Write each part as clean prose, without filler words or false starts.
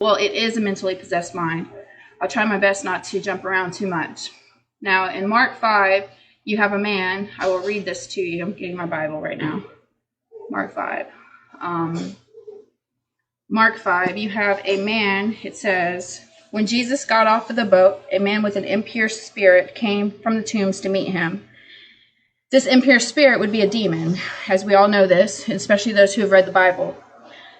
Well, it is a mentally possessed mind. I'll try my best not to jump around too much. Now, in Mark 5, you have a man. I will read this to you. I'm getting my Bible right now. Mark 5. Mark 5, you have a man, it says, when Jesus got off of the boat, a man with an impure spirit came from the tombs to meet him. This impure spirit would be a demon, as we all know this, especially those who have read the Bible.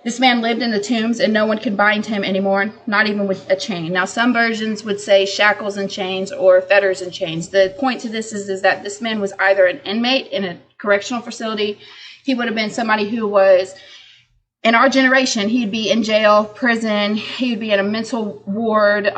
This man lived in the tombs, and no one could bind him anymore, not even with a chain. Now, some versions would say shackles and chains or fetters and chains. The point to this is that this man was either an inmate in a correctional facility. He would have been somebody who was, in our generation, he'd be in jail, prison. He would be in a mental ward.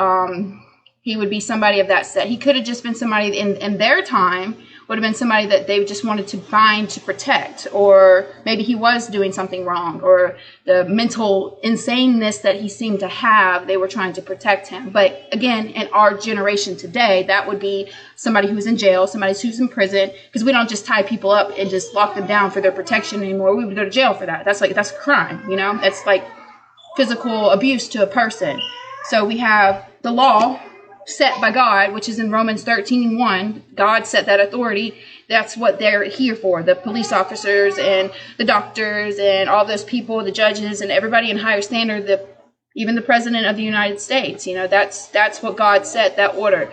He would be somebody of that set. He could have just been somebody in their time, would have been somebody that they just wanted to bind to protect, or maybe he was doing something wrong, or the mental insaneness that he seemed to have, they were trying to protect him. But again, in our generation today, that would be somebody who's in jail, somebody who's in prison, because we don't just tie people up and just lock them down for their protection anymore. We would go to jail for that. That's a crime, That's like physical abuse to a person. So we have the law set by God, which is in Romans 13:1. God set that authority. That's what they're here for. The police officers and the doctors and all those people, the judges and everybody in higher standard, even the president of the United States. That's what God set, that order.